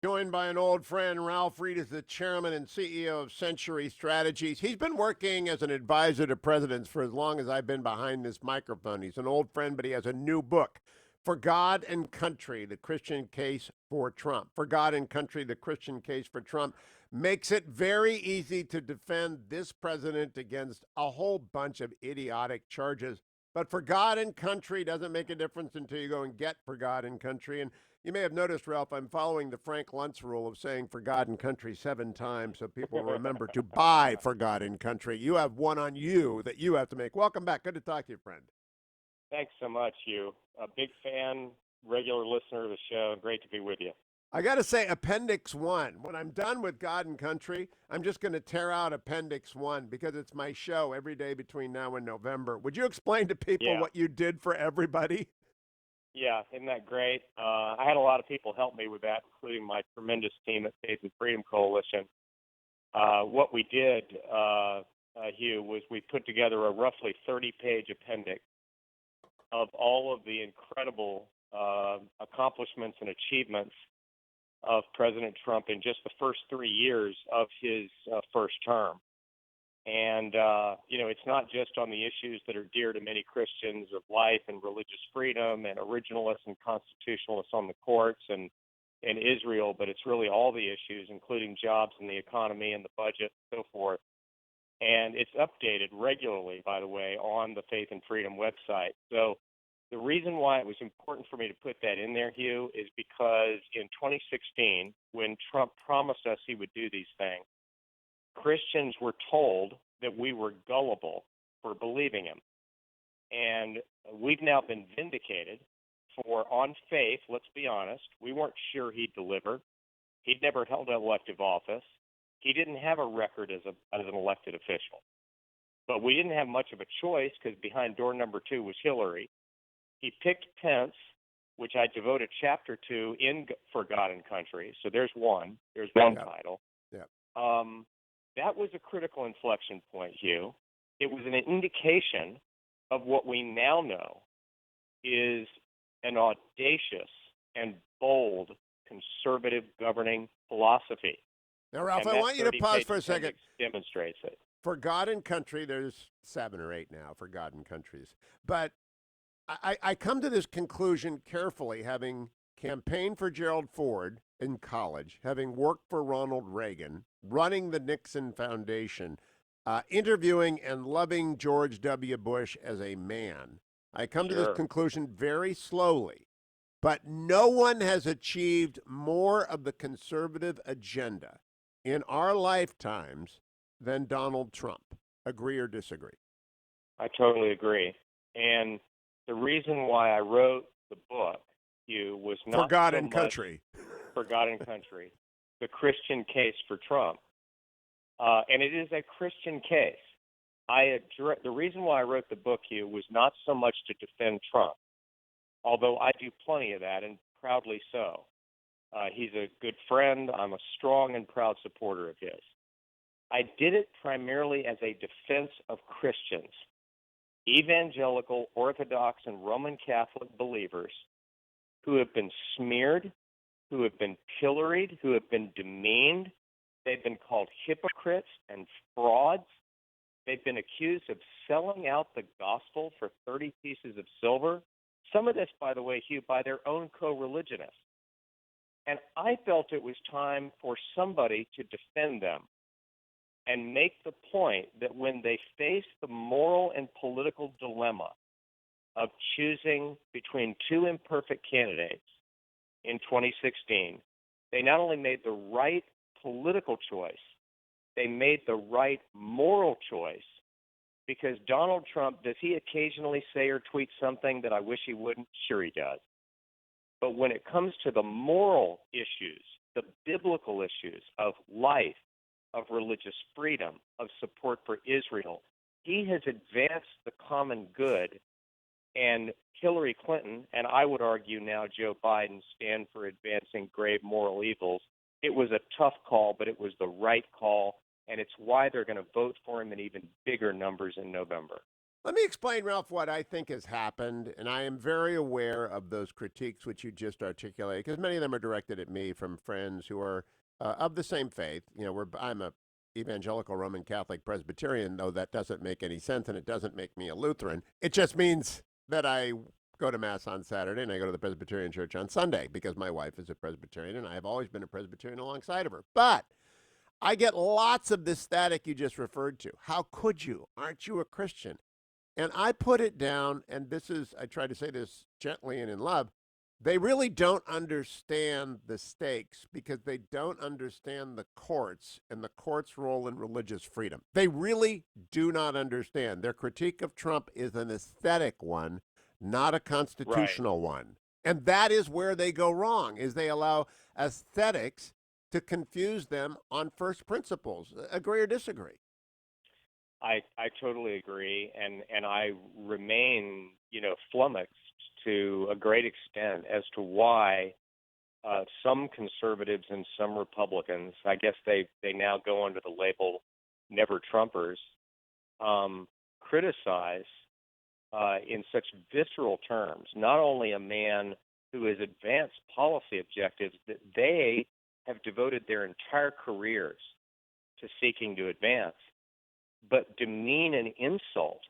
Joined by an old friend, Ralph Reed is the chairman and CEO of Century Strategies. He's been working as an advisor to presidents for as long as I've been behind this microphone. He's an old friend, but he has a new book, For God and Country, The Christian Case for Trump. For God and Country, The Christian Case for Trump makes it very easy to defend this president against a whole bunch of idiotic charges. But for God and country doesn't make a difference until you go and get for God and country. And you may have noticed, Ralph, I'm following the Frank Luntz rule of saying for God and country 7 times so people remember to buy for God and country. You have one on you that you have to make. Welcome back. Good to talk to you, friend. Thanks so much, Hugh. A big fan, regular listener of the show. Great to be with you. I got to say, Appendix 1. When I'm done with God and Country, I'm just going to tear out Appendix 1 because it's my show every day between now and November. Would you explain to people Yeah, what you did for everybody? yeah, isn't that great? I had a lot of people help me with that, including my tremendous team at Faith and Freedom Coalition. What we did, Hugh, was we put together a roughly 30-page appendix of all of the incredible accomplishments and achievements of President Trump in just the first 3 years of his first term. And, it's not just on the issues that are dear to many Christians of life and religious freedom and originalists and constitutionalists on the courts and Israel, but it's really all the issues, including jobs and the economy and the budget and so forth. And it's updated regularly, by the way, on the Faith and Freedom website. So the reason why it was important for me to put that in there, Hugh, is because in 2016, when Trump promised us he would do these things, Christians were told that we were gullible for believing him. And we've now been vindicated for, on faith, let's be honest, we weren't sure he'd deliver. He'd never held an elective office. He didn't have a record as an elected official. But we didn't have much of a choice because behind door number 2 was Hillary. He picked Pence, which I devote a chapter to in For God and Country. So there's one. There's one title. Yeah. That was a critical inflection point, Hugh. It was an indication of what we now know is an audacious and bold conservative governing philosophy. Now, Ralph, And I that want you to pause 30-page for a second. appendix demonstrates it. For God and Country, there's 7 or 8 now for God and Countries. But I come to this conclusion carefully, having campaigned for Gerald Ford in college, having worked for Ronald Reagan, running the Nixon Foundation, interviewing and loving George W. Bush as a man. I come to this Sure. conclusion very slowly, but no one has achieved more of the conservative agenda in our lifetimes than Donald Trump. Agree or disagree? I totally agree. And the reason why I wrote the book, Hugh, was For not God so and much Country. For God and Country, the Christian case for Trump. And it is a Christian case. The reason why I wrote the book, Hugh, was not so much to defend Trump, although I do plenty of that, and proudly so. He's a good friend. I'm a strong and proud supporter of his. I did it primarily as a defense of Christians, evangelical, Orthodox, and Roman Catholic believers who have been smeared, who have been pilloried, who have been demeaned. They've been called hypocrites and frauds. They've been accused of selling out the gospel for 30 pieces of silver. Some of this, by the way, Hugh, by their own co-religionists. And I felt it was time for somebody to defend them and make the point that when they face the moral and political dilemma of choosing between 2 imperfect candidates in 2016, they not only made the right political choice, they made the right moral choice. Because Donald Trump, does he occasionally say or tweet something that I wish he wouldn't? Sure he does. But when it comes to the moral issues, the biblical issues of life, of religious freedom, of support for Israel, he has advanced the common good. And Hillary Clinton, and I would argue now Joe Biden, stand for advancing grave moral evils. It was a tough call, but it was the right call, and it's why they're going to vote for him in even bigger numbers in November. Let me explain, Ralph, what I think has happened, and I am very aware of those critiques which you just articulated, because many of them are directed at me from friends who are of the same faith. I'm a evangelical Roman Catholic Presbyterian, though that doesn't make any sense, and it doesn't make me a Lutheran. It just means that I go to mass on Saturday and I go to the Presbyterian church on Sunday because my wife is a Presbyterian, and I have always been a Presbyterian alongside of her. But I get lots of this static you just referred to. How could you? Aren't you a Christian? And I put it down, and I try to say this gently and in love. They really don't understand the stakes because they don't understand the courts and the court's role in religious freedom. They really do not understand. Their critique of Trump is an aesthetic one, not a Right. constitutional one. And that is where they go wrong, is they allow aesthetics to confuse them on first principles. Agree or disagree? I totally agree, and I remain, flummoxed to a great extent as to why some conservatives and some Republicans, I guess they now go under the label never Trumpers, criticize in such visceral terms not only a man who has advanced policy objectives that they have devoted their entire careers to seeking to advance, but demean and insult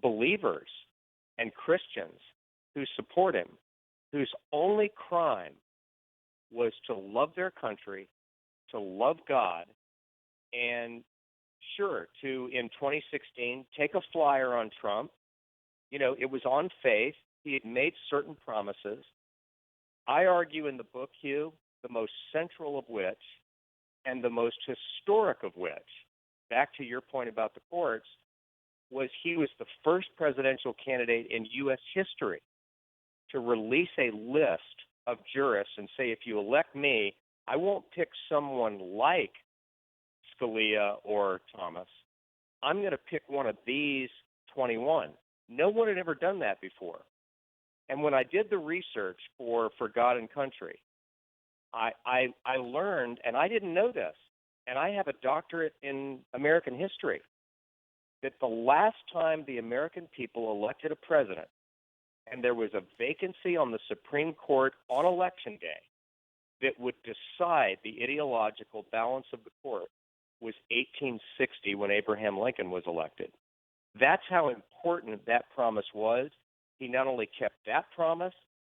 believers and Christians who support him, whose only crime was to love their country, to love God, and sure, to in 2016 take a flyer on Trump. It was on faith. He had made certain promises. I argue in the book, Hugh, the most central of which and the most historic of which, back to your point about the courts, was he was the first presidential candidate in U.S. history to release a list of jurists and say, if you elect me, I won't pick someone like Scalia or Thomas. I'm going to pick one of these 21. No one had ever done that before. And when I did the research for God and Country, I learned, and I didn't know this, and I have a doctorate in American history, that the last time the American people elected a president and there was a vacancy on the Supreme Court on Election Day that would decide the ideological balance of the court was 1860 when Abraham Lincoln was elected. That's how important that promise was. He not only kept that promise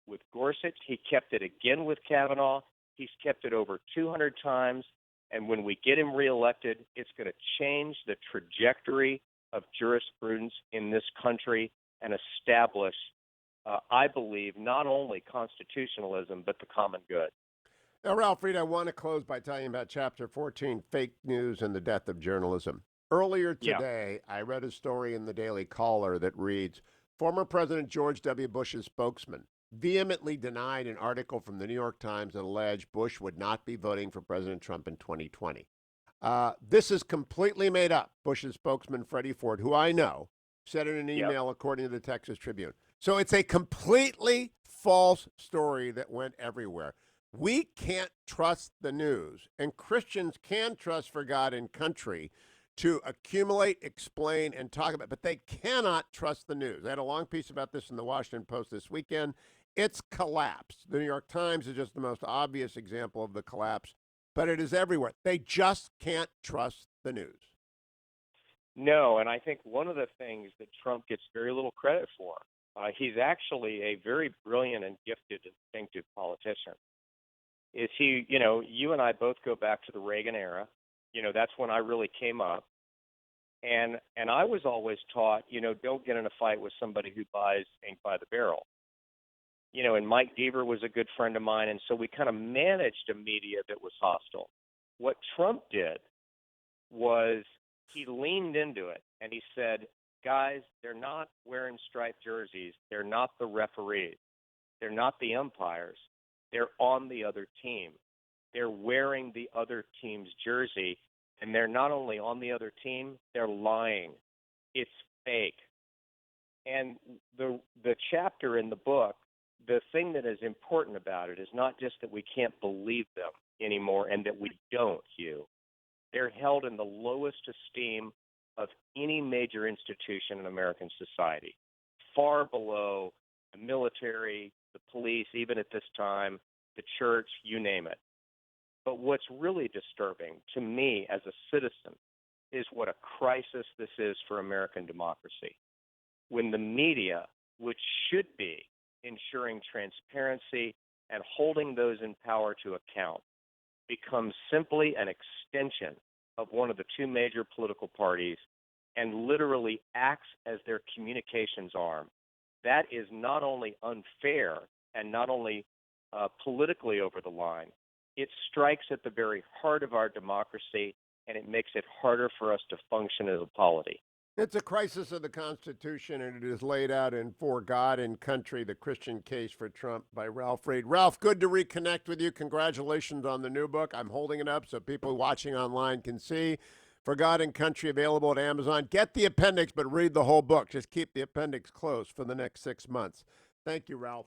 with Gorsuch, he kept it again with Kavanaugh. He's kept it over 200 times. And when we get him reelected, it's going to change the trajectory of jurisprudence in this country and establish, I believe, not only constitutionalism, but the common good. Now, Ralph Reed, I want to close by telling you about Chapter 14, Fake News and the Death of Journalism. Earlier Yeah. today, I read a story in the Daily Caller that reads, former President George W. Bush's spokesman vehemently denied an article from the New York Times that alleged Bush would not be voting for President Trump in 2020. This is completely made up. Bush's spokesman, Freddie Ford, who I know, said in an Yep. email according to the Texas Tribune. So it's a completely false story that went everywhere. We can't trust the news, and Christians can trust for God and country to accumulate, explain, and talk about, but they cannot trust the news. I had a long piece about this in the Washington Post this weekend. It's collapsed. The New York Times is just the most obvious example of the collapse, but it is everywhere. They just can't trust the news. No, and I think one of the things that Trump gets very little credit for, he's actually a very brilliant and gifted, distinctive politician. Is he, you and I both go back to the Reagan era. That's when I really came up. And I was always taught, don't get in a fight with somebody who buys ink by the barrel. And Mike Deaver was a good friend of mine, and so we kind of managed a media that was hostile. What Trump did was he leaned into it, and he said, guys, they're not wearing striped jerseys. They're not the referees. They're not the umpires. They're on the other team. They're wearing the other team's jersey, and they're not only on the other team, they're lying. It's fake. And the chapter in the book, the thing that is important about it is not just that we can't believe them anymore and that we don't, Hugh. They're held in the lowest esteem of any major institution in American society, far below the military, the police, even at this time, the church, you name it. But what's really disturbing to me as a citizen is what a crisis this is for American democracy. When the media, which should be ensuring transparency and holding those in power to account, becomes simply an extension of one of the two major political parties and literally acts as their communications arm, that is not only unfair and not only politically over the line, it strikes at the very heart of our democracy, and it makes it harder for us to function as a polity. It's a crisis of the Constitution, and it is laid out in For God and Country, the Christian Case for Trump by Ralph Reed. Ralph, good to reconnect with you. Congratulations on the new book. I'm holding it up so people watching online can see. For God and Country, available at Amazon. Get the appendix, but read the whole book. Just keep the appendix closed for the next 6 months. Thank you, Ralph.